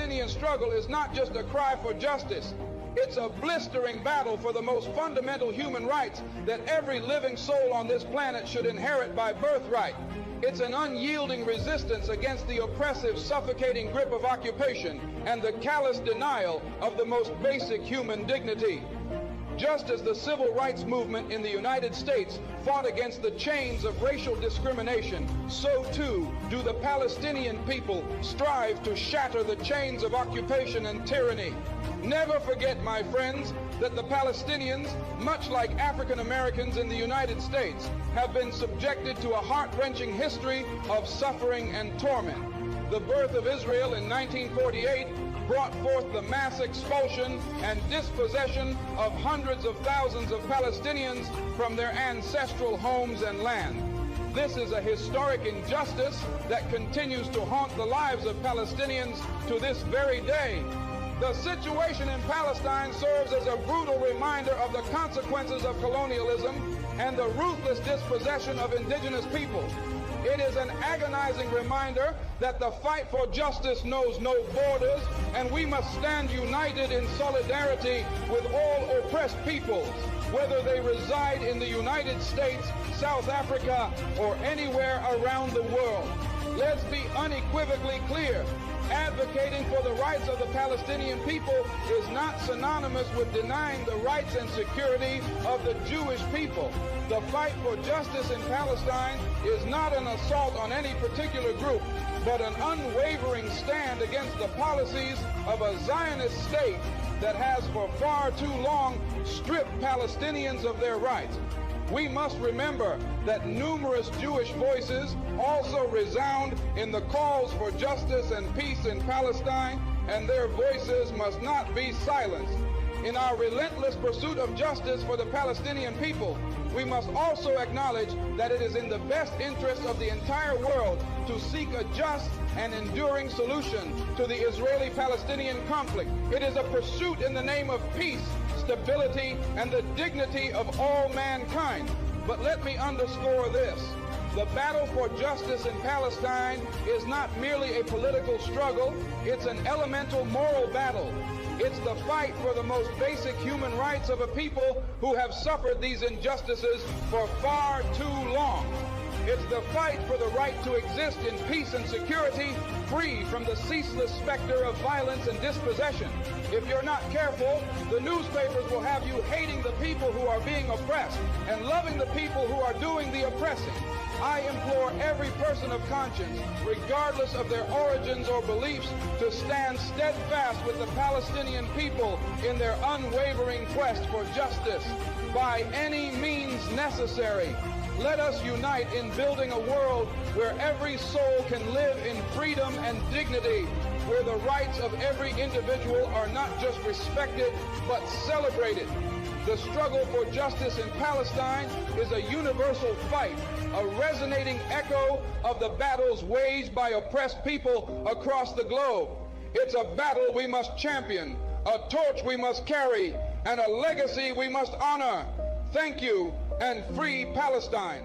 Palestinian struggle is not just a cry for justice. It's a blistering battle for the most fundamental human rights that every living soul on this planet should inherit by birthright. It's an unyielding resistance against the oppressive, suffocating grip of occupation and the callous denial of the most basic human dignity. Just as the civil rights movement in the United States fought against the chains of racial discrimination, so too do the Palestinian people strive to shatter the chains of occupation and tyranny. Never forget, my friends, that the Palestinians, much like African Americans in the United States, have been subjected to a heart-wrenching history of suffering and torment. The birth of Israel in 1948 brought forth the mass expulsion and dispossession of hundreds of thousands of Palestinians from their ancestral homes and land. This is a historic injustice that continues to haunt the lives of Palestinians to this very day. The situation in Palestine serves as a brutal reminder of the consequences of colonialism and the ruthless dispossession of indigenous peoples. It is an agonizing reminder that the fight for justice knows no borders, and we must stand united in solidarity with all oppressed peoples, whether they reside in the United States, South Africa, or anywhere around the world. Let's be unequivocally clear. Advocating for the rights of the Palestinian people is not synonymous with denying the rights and security of the Jewish people. The fight for justice in Palestine is not an assault on any particular group, but an unwavering stand against the policies of a Zionist state that has for far too long stripped Palestinians of their rights. We must remember that numerous Jewish voices also resound in the calls for justice and peace in Palestine, and their voices must not be silenced. In our relentless pursuit of justice for the Palestinian people, we must also acknowledge that it is in the best interest of the entire world to seek a just and enduring solution to the Israeli-Palestinian conflict. It is a pursuit in the name of peace, stability, and the dignity of all mankind. But let me underscore this. The battle for justice in Palestine is not merely a political struggle, it's an elemental moral battle. It's the fight for the most basic human rights of a people who have suffered these injustices for far too long. It's the fight for the right to exist in peace and security, free from the ceaseless specter of violence and dispossession. If you're not careful, the newspapers will have you hating the people who are being oppressed and loving the people who are doing the oppressing. I implore every person of conscience, regardless of their origins or beliefs, to stand steadfast with the Palestinian people in their unwavering quest for justice by any means necessary. Let us unite in building a world where every soul can live in freedom and dignity, where the rights of every individual are not just respected, but celebrated. The struggle for justice in Palestine is a universal fight, a resonating echo of the battles waged by oppressed people across the globe. It's a battle we must champion, a torch we must carry, and a legacy we must honor. Thank you, and free Palestine.